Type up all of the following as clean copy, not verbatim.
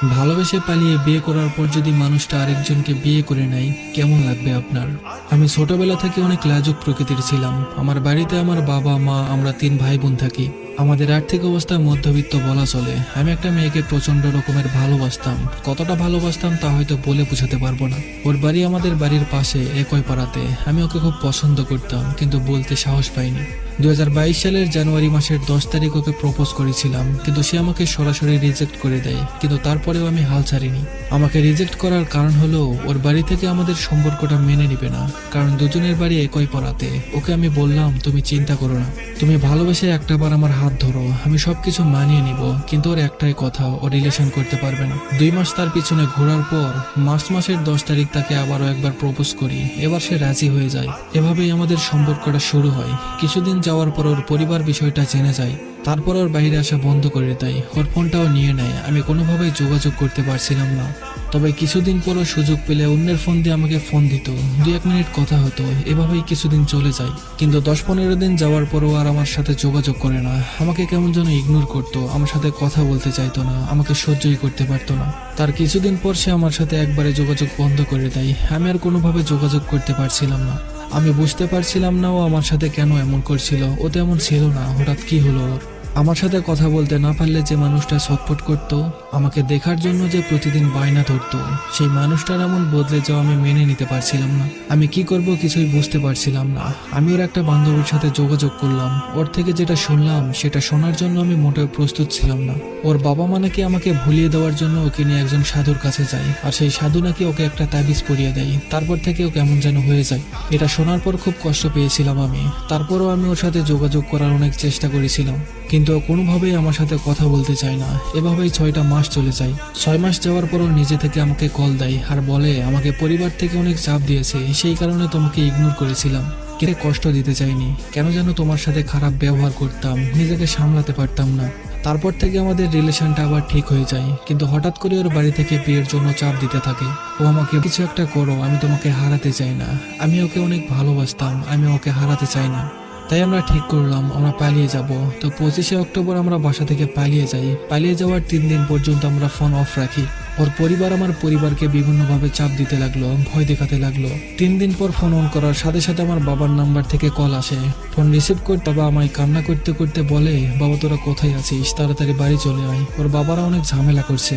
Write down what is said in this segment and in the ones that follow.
ভালোবেসে পালিয়ে বিয়ে করার পর যদি মানুষটা আরেকজনকে বিয়ে করে নেয় কেমন লাগবে আপনার? আমি ছোটবেলা থেকে অনেক লাজুক প্রকৃতির ছিলাম। আমার বাড়িতে আমার বাবা মা আমরা 3 ভাই বোন থাকি। আমাদের আর্থিক অবস্থা মধ্যবিত্ত বলা চলে। আমি একটা মেয়েকে প্রচন্ড রকমের ভালোবাসতাম। কতটা ভালোবাসতাম তা হয়তো বলে বোঝাতে পারবো না। ওর বাড়ি আমাদের বাড়ির পাশে, একই পাড়াতে। আমি ওকে খুব পছন্দ করতাম, কিন্তু বলতে সাহস পাইনি। 2022 সালের জানুয়ারি মাসের 10 তারিখ ওকে প্রপোজ করেছিলাম, কিন্তু সে আমাকে সরাসরি রিজেক্ট করে দেয়। কিন্তু তারপরেও আমি হাল ছাড়িনি। আমাকে রিজেক্ট করার কারণ হলো ওর বাড়ি থেকে আমাদের সম্পর্কটা মেনে নিবে না, কারণ দুজনের বাড়ি একই পাড়াতে। ওকে আমি বললাম, তুমি চিন্তা করো না, তুমি ভালোবেসে একটাবার আমার হাত ধরো, আমি সবকিছু মানিয়ে নিব। কিন্তু ওর একটাই কথা, ও রিলেশন করতে পারবে না। 2 মাস তার পিছনে ঘোরার পর মার্চ মাসের 10 তারিখ তাকে আবারও একবার প্রপোজ করি। এবার সে রাজি হয়ে যায়। এভাবেই আমাদের সম্পর্কটা শুরু হয়। কিছুদিন যাওয়ার পর ওর পরিবার বিষয়টা জেনে যায়। তারপর ওর বাইরে আসা বন্ধ করে দেয়, ওর ফোনটাও নিয়ে নেয়। আমি কোনোভাবেই যোগাযোগ করতে পারছিলাম না। তবে কিছুদিন পরও সুযোগ পেলে অন্যের ফোন দিয়ে আমাকে ফোন দিত, 2-1 মিনিট কথা হতো। এভাবেই কিছুদিন চলে যায়। কিন্তু 10-15 দিন যাওয়ার পরও আর আমার সাথে যোগাযোগ করে না। আমাকে কেমন যেন ইগনোর করতো, আমার সাথে কথা বলতে চাইতো না, আমাকে সহ্যই করতে পারতো না। তার কিছুদিন পর সে আমার সাথে একবারে যোগাযোগ বন্ধ করে দেয়। আমি আর কোনোভাবে যোগাযোগ করতে পারছিলাম না। আমি বুঝতে পারছিলাম না ও আমার সাথে কেন এমন করছিল। ও তো এমন ছিল না, হঠাৎ কি হলো ওর? আমার সাথে কথা বলতে না পারলে যে মানুষটা ছটফট করতো, আমাকে দেখার জন্য যে প্রতিদিন বায়না ধরতো, সেই মানুষটার এমন বদলে যাওয়া আমি মেনে নিতে পারছিলাম না। আমি কি করব কিছুই বুঝতে পারছিলাম না। আমি ওর একটা বান্ধবীর সাথে যোগাযোগ করলাম। ওর থেকে যেটা শুনলাম সেটা শোনার জন্য আমি মোটেও প্রস্তুত ছিলাম না। ওর বাবা মা নাকি আমাকে ভুলিয়ে দেওয়ার জন্য ওকে নিয়ে একজন সাধুর কাছে যায়, আর সেই সাধু নাকি ওকে একটা তাবিজ পরিয়ে দেয়। তারপর থেকে ও কেমন যেন হয়ে যায়। এটা শোনার পর খুব কষ্ট পেয়েছিলাম আমি। তারপরও আমি ওর সাথে যোগাযোগ করার অনেক চেষ্টা করেছিলাম, কিন্তু ও কোনোভাবেই আমার সাথে কথা বলতে চায় না। এভাবেই 6টা মাস চলে যায়। 6 মাস যাওয়ার পরও নিজে থেকে আমাকে কল দেয় আর বলে, আমাকে পরিবার থেকে অনেক চাপ দিয়েছে, সেই কারণে তোমাকে ইগনোর করেছিলাম। কে কষ্ট দিতে চাইনি, কেন যেন তোমার সাথে খারাপ ব্যবহার করতাম, নিজেকে সামলাতে পারতাম না। তারপর থেকে আমাদের রিলেশনটা আবার ঠিক হয়ে যায়। কিন্তু হঠাৎ করে ওর বাড়ি থেকে বিয়ের জন্য চাপ দিতে থাকে। ও আমাকে কিছু একটা করো, আমি তোমাকে হারাতে চাই না। আমি ওকে অনেক ভালোবাসতাম, আমি ওকে হারাতে চাই না। তাই আমরা ঠিক করলাম আমরা পালিয়ে যাব। তো 25শে অক্টোবর আমরা বাসা থেকে পালিয়ে যাই। পালিয়ে যাওয়ার 3 দিন পর্যন্ত আমরা ফোন অফ রাখি। ওর পরিবার আমার পরিবারকে বিভিন্নভাবে চাপ দিতে লাগলো, ভয় দেখাতে লাগলো। 3 দিন পর ফোন অন করার সাথে সাথে আমার বাবার নাম্বার থেকে কল আসে। ফোন রিসিভ করতে বাবা আমায় কান্না করতে করতে বলে, বাবা তোরা কোথায় আছিস, তাড়াতাড়ি বাড়ি চলে আয়। ওর বাবারা অনেক ঝামেলা করছে।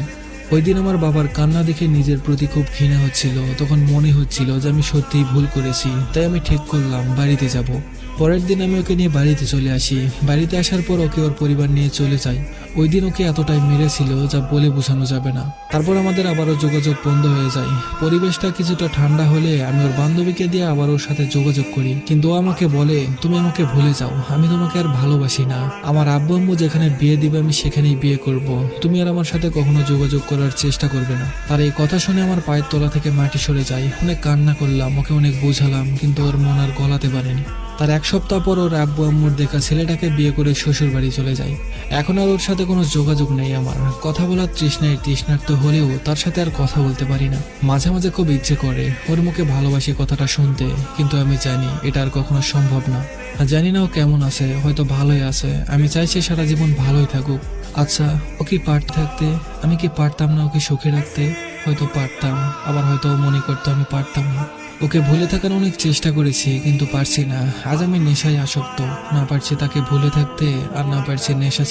ওই দিন আমার বাবার কান্না দেখে নিজের প্রতি খুব ঘৃণা হচ্ছিল। তখন মনে হচ্ছিল যে আমি সত্যিই ভুল করেছি। তাই আমি ঠিক করলাম বাড়িতে যাব। পরের দিন আমি ওকে নিয়ে বাড়িতে চলে আসি। বাড়িতে আসার পর ওকে ওর পরিবার নিয়ে চলে যায়। ওই দিন ওকে এতটাই মেরেছিল যা বলে বোঝানো যাবে না। তারপর আমাদের আবারও যোগাযোগ বন্ধ হয়ে যায়। পরিবেশটা কিছুটা ঠান্ডা হলে আমি ওর বান্ধবীকে দিয়ে আবার ওর সাথে যোগাযোগ করি। কিন্তু ও আমাকে বলে, তুমি আমাকে ভুলে যাও, আমি তোমাকে আর ভালোবাসি না। আমার আব্বু আম্মু যেখানে বিয়ে দিবে আমি সেখানেই বিয়ে করব। তুমি আর আমার সাথে কখনো যোগাযোগ করার চেষ্টা করবে না। তার এই কথা শুনে আমার পায়ের তলা থেকে মাটি সরে যায়। অনেক কান্না করলাম, ওকে অনেক বোঝালাম, কিন্তু ওর মন আর গলাতে পারেনি। তার 1 সপ্তাহ পর ওর আব্বু আম্মুর দেখা ছেলেটাকে বিয়ে করে শ্বশুর বাড়ি চলে যায়। এখন আর ওর সাথে কোনো যোগাযোগ নেই আমার। কথা বলার তৃষ্ণার্ত হলেও তার সাথে আর কথা বলতে পারি না। মাঝে মাঝে খুব ইচ্ছে করে ওর মুখে ভালোবাসি কথাটা শুনতে, কিন্তু আমি জানি এটা আর কখনো সম্ভব না। আর জানি না ও কেমন আছে, হয়তো ভালোই আছে। আমি চাই সে সারা জীবন ভালোই থাকুক। আচ্ছা, ও কি পারত থাকতে? আমি কি পারতাম না ওকে সুখে রাখতে? হয়তো পারতাম, আবার হয়তো মনে করতো আমি পারতাম না। ওকে ভুলে থাকার অনেক চেষ্টা করেছি, কিন্তু পারছি না। আজ আমি নেশায় আসক্ত। না পারছি তাকে ভুলে থাকতে, আর না পারছি নেশা